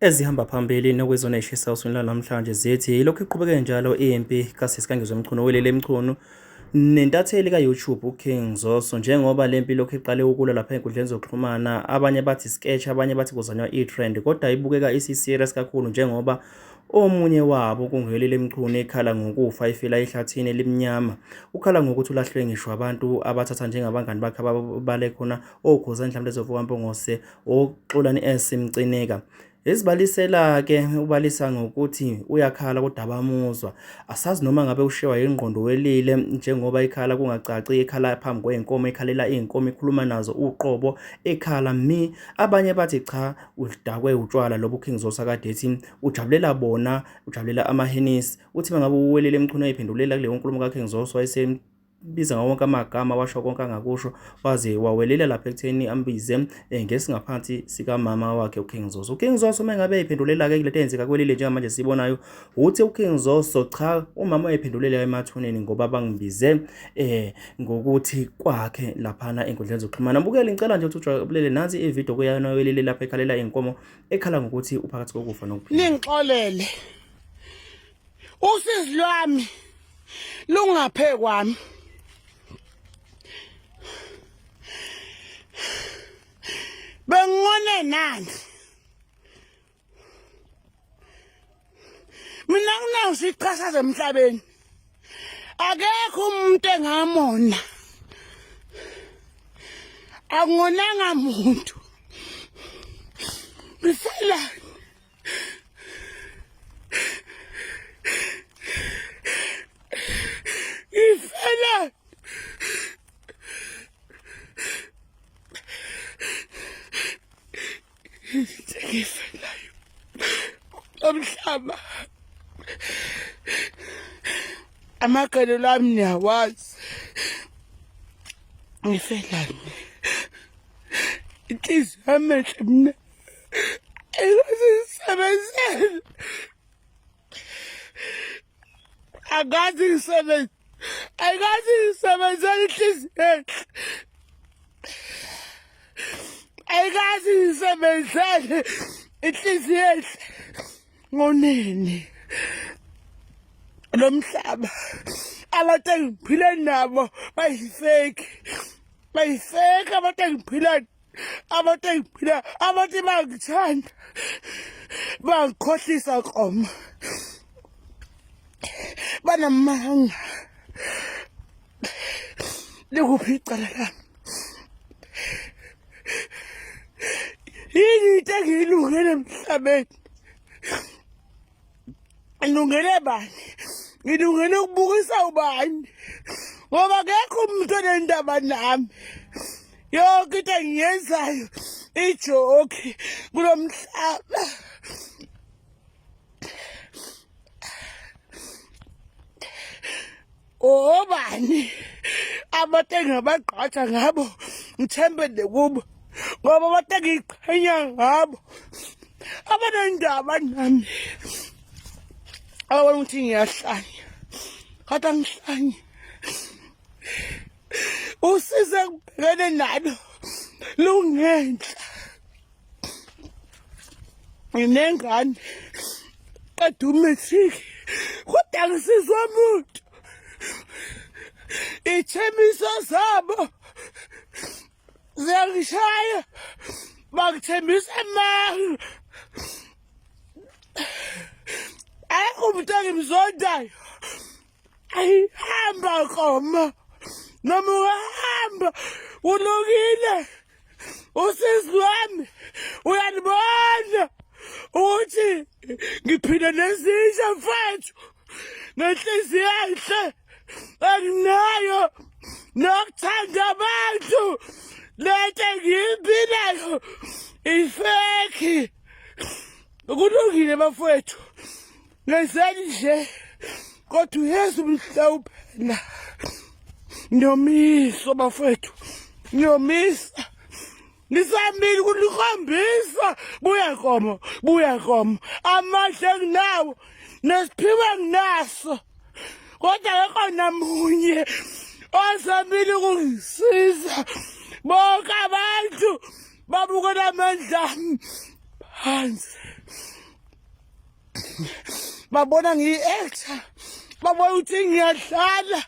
Ezihamba phambili nokwezona ey'shisa uswini lanamhlanje zithi yilokhu iqhubeke njalo impi kasisi kaNgizwe Mchunu welele Mchunu nentatheli ka-YouTube uKing Zoso, njengoba le mpi lokhu iqale ukulwa lapha ey'nkundleni zokuxhumana. Abanye bathi sketch, abanye bathi kuzanywa i-trend, kodwa ibukeka isi-serious kakhulu njengoba omunye wabo kunguwelele Mchunu ekhala ngokufa efela ehlathini elimnyama. Ukhala ngokuthi ulahlwe ngisho abantu abathatha njengabangani bakhe ababale khona oGozani Mhlambe Voka Mpongose, oXolani S Mcineka. Esibalisela-ke ubalisa ngokuthi uyakhala kodwa abamuzwa. Asazi noma ngabe ushiwa yingqondo welile njengoba ikhala kungacaci, ekhala phambi kwey'nkomo, ekhalela iy'nkomo, ikhuluma nazo uqobo, ekhala mi. Abanye bathi cha, udakwe utshwala lobu uKing Zoso akade ethi ujabulela bona, ujabulela amahenisi. Uthi mangabe uwelele Mchunu ayiphendulela kuleyo nkulumo kaKing Zoso biza ngawo wonke amagama, washo konke angakusho, waze wawelela lapha ekutheni ambize ngesingaphansi sikamama wakhe uKing Zoso. uKing Zoso mengabe ephendulela-ke kulento eyenzeka kwelile njengamanje sibonayo, uthi uKing Zoso cha, umama wayephendulela emathuneni ngoba bangibize ngokuthi kwakhe laphana ey'nkundleni zokuxhumana. Mbukeli, ngicela nje ukuthi ujabulele nansi ividiyo kuyana welele lapha ekhalela iy'nkomo, ekhala ngokuthi uphakathi kokufa nokuphila. Ningixolele, usizi lwami lungaphe kwami. Bengone nani mina kunangisiqhasaza emhlabeni, akekho umuntu engamona, akungonanga muntu. Biselani ifela ngifelayo omhlaba. Amagalo lami niyawazi, ngifelani inhliziyo yami enhle mina ayikazisebenzele, akazi ngisebenze, ayikazi ngisebenzele inhliziyo enhle, ayikazi ngisebenzele inhliziyo enhle. Ngonini lo mhlaba abantu engiphile nabo bayifake, bayifake abantu engiphila, abantu engiphila, abantu bangithanda bangikhohlisa koma, banamanga. Likuphi icala lami? Yini into engiyilungele emhlabeni? Ngilungele bani? Ngilungele ukubukisa ubani? Ngoba akekho umuntu onendaba nami. Yonke into engiyenzayo ijoke kulo mhlaba. Obani abantu engabagqatha ngabo ngithembele kubo, ngoba abantu engiqhenya ngabo abanendaba nami. Awubona ukuthi ngiyahlanya, kodwa ngihlanye. Usize ngibhekene nalo lungenhla. Nginengane qeda umatric kodwa ngisizwa muntu. Ithembiso zabo ziyangishaya, bangithembisa amanga. Ayikho umuntu engimzondayo, ayihamba koma, noma uhamba ulungile. Usizi lwami uyanibona ukuthi ngiphila nezisha mfethu, nenhliziyo enhle enginayo, nokuthanda abantu. Lento engiyiphilayo ifeki. Kulungile bafowethu, ngenzeni nje kodwa uYesu mhlawuphela. Ngiyomiso bafowethu, ngiyomisa. Ngisamile ukulikhombisa buya komo, buya komo. Amandla enginawo nesiphiwo enginaso, kodwa akekho namunye ozamile ukungisiza. Bonke abantu babukela amandla ami phansi. babona ngiyi-actor, babona ukuthi ngiyadlala,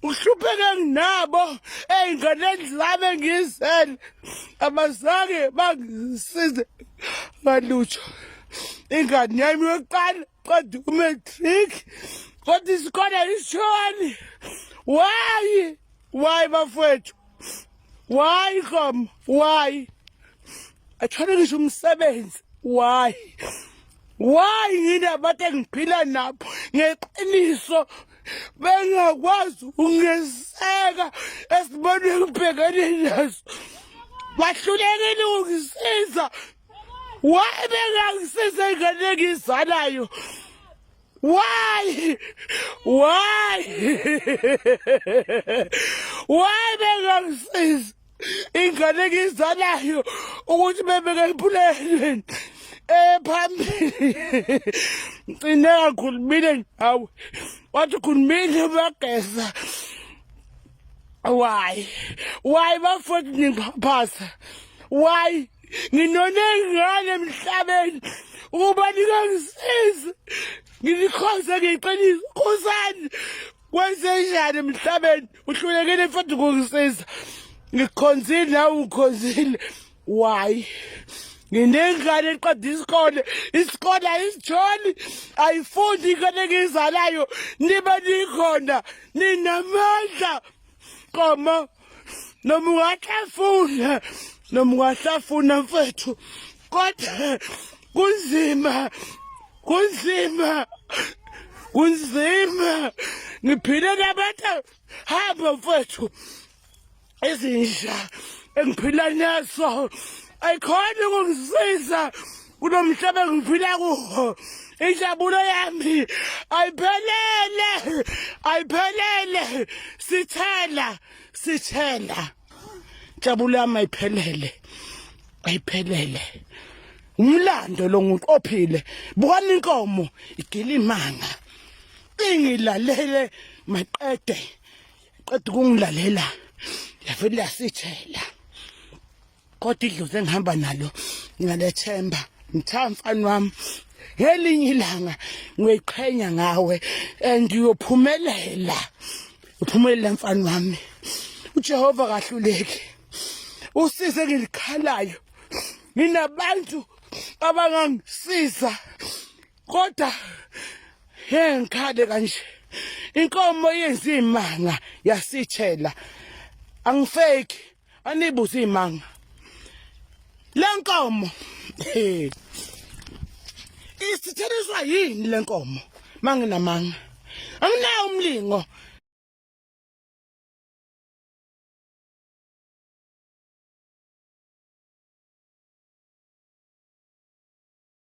uhlupheke nginabo ey'nganeni zami ngizele, abazange bangisize ngalutho. Ingane yami yokuqala qeda umatric, kodwa isikole isishoni. Why bafowethu? Why Nkomo? Why? Athole ngisho umsebenzi. Why nginabantu engiphila nabo ngeqiniso bengakwazi ukungeseka esibonweni ubhekane naso, bahlulekile ukungisiza. Why bengangisiza ingane engizalayo? Why bengangisiza ingane engizalayo ukuthi bebeke empulelweni phambili? Ngcine kakhulumile ngawe, wathi ukhulumile bageza. Why bafowethu ningiphaphasa? Why nginone ngane emhlabeni ukuba ningangisizi, ngilikhonze ngeqiniso? Khosani kwenze njani emhlabeni? Uhlulekile futhi ukungisiza. Ngikhonzile nawe ukhonzile. Why? Nginengane eqeda isikole ayisijoli, ayifundi ingane engiyizalayo, nibe nikhona, ninamandla. Nkomo, noma ungahlafuna mfethu, kodwa kunzima. Ngiphile nabantu, hamba mfethu, ezintsha engiphila naso ayikhona ukungisiza kulo mhlaba engiphila kuwo. Injabulo yami ayiphelele, sithela. Injabulo yami ayiphelele. Umlando lo nguqophile. Bukani inkomo igila imanga, ingilalele maqede ukungilalela yavele yasithela. Kodwa idlozi engihamba nalo ngingalethemba, ngithatha mfana wami, ngelinye ilanga ngiyiqhenya ngawe and uyophumelela mfana wami. uJehova kahluleki, usize ngilikhalayo. Nginabantu abangangisiza, kodwa ngikhale kanje. Inkomo yenza imanga yasithela. Angifeki, anibuze imanga. Lenkomo isitheliswa yini lenkomo? Manginamanga, anginayo umlingo